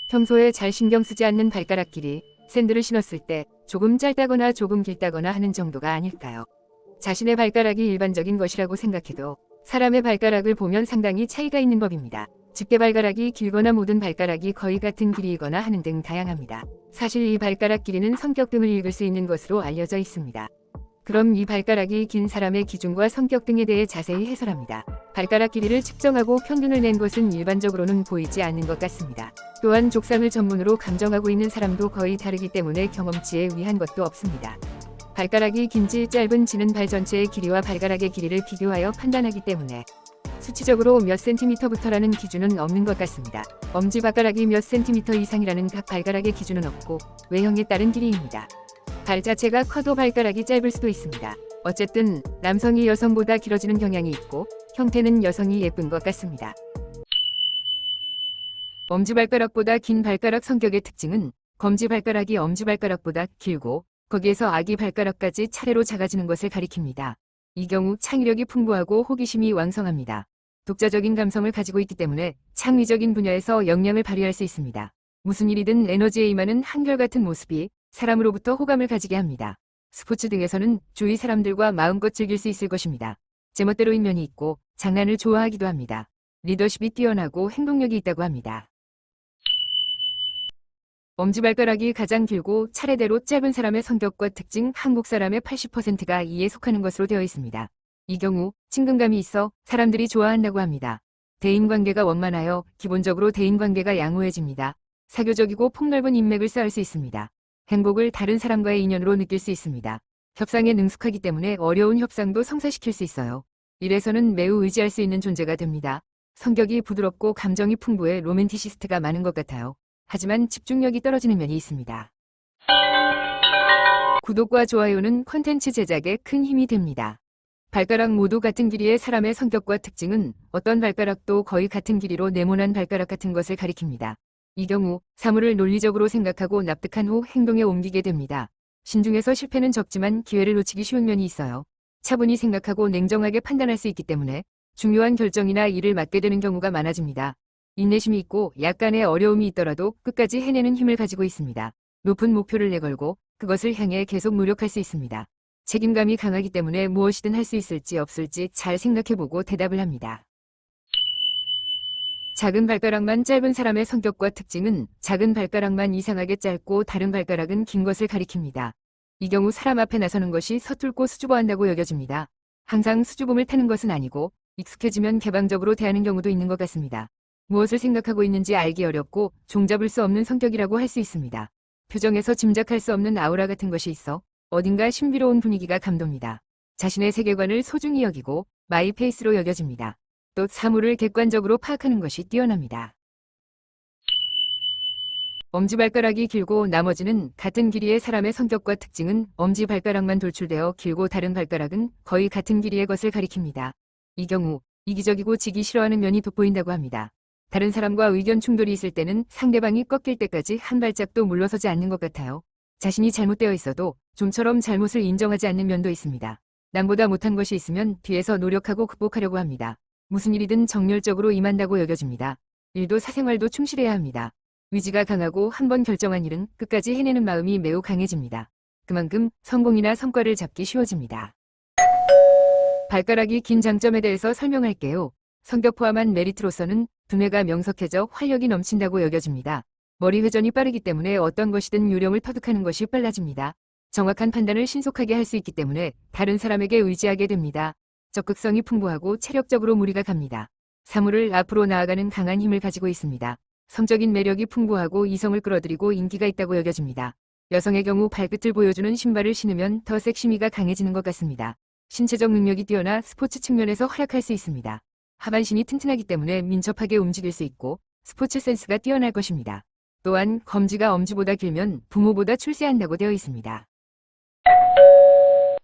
평소에 잘 신경 쓰지 않는 발가락 길이 샌들을 신었을 때 조금 짧다거나 조금 길다거나 하는 정도가 아닐까요? 자신의 발가락이 일반적인 것이라고 생각해도 사람의 발가락을 보면 상당히 차이가 있는 법입니다. 집게 발가락이 길거나 모든 발가락이 거의 같은 길이이거나 하는 등 다양합니다. 사실 이 발가락 길이는 성격 등을 읽을 수 있는 것으로 알려져 있습니다. 그럼 이 발가락이 긴 사람의 기준과 성격 등에 대해 자세히 해설합니다. 발가락 길이를 측정하고 평균을 낸 것은 일반적으로는 보이지 않는 것 같습니다. 또한 족상을 전문으로 감정하고 있는 사람도 거의 다르기 때문에 경험치에 의한 것도 없습니다. 발가락이 긴지 짧은지는 발 전체의 길이와 발가락의 길이를 비교하여 판단하기 때문에 수치적으로 몇 센티미터부터라는 기준은 없는 것 같습니다. 엄지발가락이 몇 센티미터 이상이라는 각 발가락의 기준은 없고 외형에 따른 길이입니다. 발 자체가 커도 발가락이 짧을 수도 있습니다. 어쨌든 남성이 여성보다 길어지는 경향이 있고 형태는 여성이 예쁜 것 같습니다. 엄지발가락보다 긴 발가락 성격의 특징은 검지발가락이 엄지발가락보다 길고 거기에서 아기 발가락까지 차례로 작아지는 것을 가리킵니다. 이 경우 창의력이 풍부하고 호기심이 왕성합니다. 독자적인 감성을 가지고 있기 때문에 창의적인 분야에서 역량을 발휘할 수 있습니다. 무슨 일이든 에너지에 임하는 한결같은 모습이 사람으로부터 호감을 가지게 합니다. 스포츠 등에서는 주위 사람들과 마음껏 즐길 수 있을 것입니다. 제멋대로인 면이 있고 장난을 좋아하기도 합니다. 리더십이 뛰어나고 행동력이 있다고 합니다. 엄지발가락이 가장 길고 차례대로 짧은 사람의 성격과 특징 한국 사람의 80%가 이에 속하는 것으로 되어 있습니다. 이 경우 친근감이 있어 사람들이 좋아한다고 합니다. 대인관계가 원만하여 기본적으로 대인관계가 양호해집니다. 사교적이고 폭넓은 인맥을 쌓을 수 있습니다. 행복을 다른 사람과의 인연으로 느낄 수 있습니다. 협상에 능숙하기 때문에 어려운 협상도 성사시킬 수 있어요. 일에서는 매우 의지할 수 있는 존재가 됩니다. 성격이 부드럽고 감정이 풍부해 로맨티시스트가 많은 것 같아요. 하지만 집중력이 떨어지는 면이 있습니다. 구독과 좋아요는 콘텐츠 제작에 큰 힘이 됩니다. 발가락 모두 같은 길이의 사람의 성격과 특징은 어떤 발가락도 거의 같은 길이로 네모난 발가락 같은 것을 가리킵니다. 이 경우 사물을 논리적으로 생각하고 납득한 후 행동에 옮기게 됩니다. 신중해서 실패는 적지만 기회를 놓치기 쉬운 면이 있어요. 차분히 생각하고 냉정하게 판단할 수 있기 때문에 중요한 결정이나 일을 맡게 되는 경우가 많아집니다. 인내심이 있고 약간의 어려움이 있더라도 끝까지 해내는 힘을 가지고 있습니다. 높은 목표를 내걸고 그것을 향해 계속 노력할 수 있습니다. 책임감이 강하기 때문에 무엇이든 할 수 있을지 없을지 잘 생각해보고 대답을 합니다. 작은 발가락만 짧은 사람의 성격과 특징은 작은 발가락만 이상하게 짧고 다른 발가락은 긴 것을 가리킵니다. 이 경우 사람 앞에 나서는 것이 서툴고 수줍어한다고 여겨집니다. 항상 수줍음을 타는 것은 아니고 익숙해지면 개방적으로 대하는 경우도 있는 것 같습니다. 무엇을 생각하고 있는지 알기 어렵고 종잡을 수 없는 성격이라고 할 수 있습니다. 표정에서 짐작할 수 없는 아우라 같은 것이 있어 어딘가 신비로운 분위기가 감돕니다. 자신의 세계관을 소중히 여기고 마이 페이스로 여겨집니다. 또 사물을 객관적으로 파악하는 것이 뛰어납니다. 엄지발가락이 길고 나머지는 같은 길이의 사람의 성격과 특징은 엄지발가락만 돌출되어 길고 다른 발가락은 거의 같은 길이의 것을 가리킵니다. 이 경우 이기적이고 지기 싫어하는 면이 돋보인다고 합니다. 다른 사람과 의견 충돌이 있을 때는 상대방이 꺾일 때까지 한 발짝도 물러서지 않는 것 같아요. 자신이 잘못되어 있어도 좀처럼 잘못을 인정하지 않는 면도 있습니다. 남보다 못한 것이 있으면 뒤에서 노력하고 극복하려고 합니다. 무슨 일이든 정열적으로 임한다고 여겨집니다. 일도 사생활도 충실해야 합니다. 의지가 강하고 한번 결정한 일은 끝까지 해내는 마음이 매우 강해집니다. 그만큼 성공이나 성과를 잡기 쉬워집니다. 발가락이 긴 장점에 대해서 설명할게요. 성격 포함한 메리트로서는 두뇌가 명석해져 활력이 넘친다고 여겨집니다. 머리 회전이 빠르기 때문에 어떤 것이든 요령을 터득하는 것이 빨라집니다. 정확한 판단을 신속하게 할 수 있기 때문에 다른 사람에게 의지하게 됩니다. 적극성이 풍부하고 체력적으로 무리가 갑니다. 사물을 앞으로 나아가는 강한 힘을 가지고 있습니다. 성적인 매력이 풍부하고 이성을 끌어들이고 인기가 있다고 여겨집니다. 여성의 경우 발끝을 보여주는 신발을 신으면 더 섹시미가 강해지는 것 같습니다. 신체적 능력이 뛰어나 스포츠 측면에서 활약할 수 있습니다. 하반신이 튼튼하기 때문에 민첩하게 움직일 수 있고 스포츠 센스가 뛰어날 것입니다. 또한 검지가 엄지보다 길면 부모보다 출세한다고 되어 있습니다.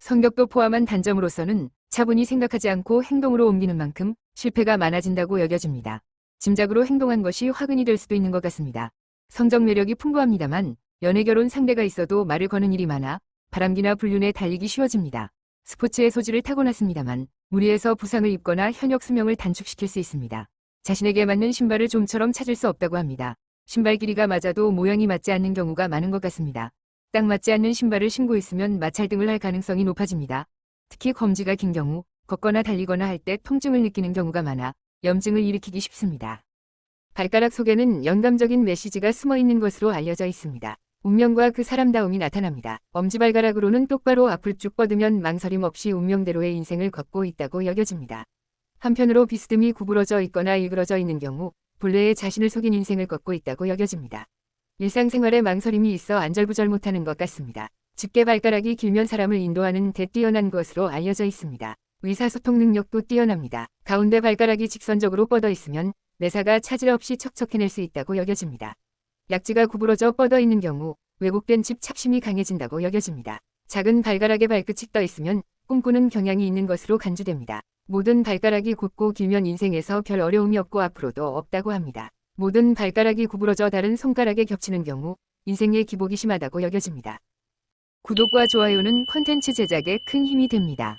성격도 포함한 단점으로서는 차분히 생각하지 않고 행동으로 옮기는 만큼 실패가 많아진다고 여겨집니다. 짐작으로 행동한 것이 화근이 될 수도 있는 것 같습니다. 성적 매력이 풍부합니다만 연애 결혼 상대가 있어도 말을 거는 일이 많아 바람기나 불륜에 달리기 쉬워집니다. 스포츠의 소질을 타고났습니다만 무리해서 부상을 입거나 현역 수명을 단축시킬 수 있습니다. 자신에게 맞는 신발을 좀처럼 찾을 수 없다고 합니다. 신발 길이가 맞아도 모양이 맞지 않는 경우가 많은 것 같습니다. 딱 맞지 않는 신발을 신고 있으면 마찰 등을 할 가능성이 높아집니다. 특히 검지가 긴 경우 걷거나 달리거나 할 때 통증을 느끼는 경우가 많아 염증을 일으키기 쉽습니다. 발가락 속에는 영감적인 메시지가 숨어 있는 것으로 알려져 있습니다. 운명과 그 사람다움이 나타납니다. 엄지발가락으로는 똑바로 앞을 쭉 뻗으면 망설임 없이 운명대로의 인생을 걷고 있다고 여겨집니다. 한편으로 비스듬히 구부러져 있거나 일그러져 있는 경우 본래의 자신을 속인 인생을 걷고 있다고 여겨집니다. 일상생활에 망설임이 있어 안절부절 못하는 것 같습니다. 집게 발가락이 길면 사람을 인도하는 데 뛰어난 것으로 알려져 있습니다. 의사소통 능력도 뛰어납니다. 가운데 발가락이 직선적으로 뻗어 있으면 매사가 차질 없이 척척해낼 수 있다고 여겨집니다. 약지가 구부러져 뻗어 있는 경우 왜곡된 집착심이 강해진다고 여겨집니다. 작은 발가락에 발끝이 떠 있으면 꿈꾸는 경향이 있는 것으로 간주됩니다. 모든 발가락이 곧고 길면 인생에서 별 어려움이 없고 앞으로도 없다고 합니다. 모든 발가락이 구부러져 다른 손가락에 겹치는 경우 인생의 기복이 심하다고 여겨집니다. 구독과 좋아요는 콘텐츠 제작에 큰 힘이 됩니다.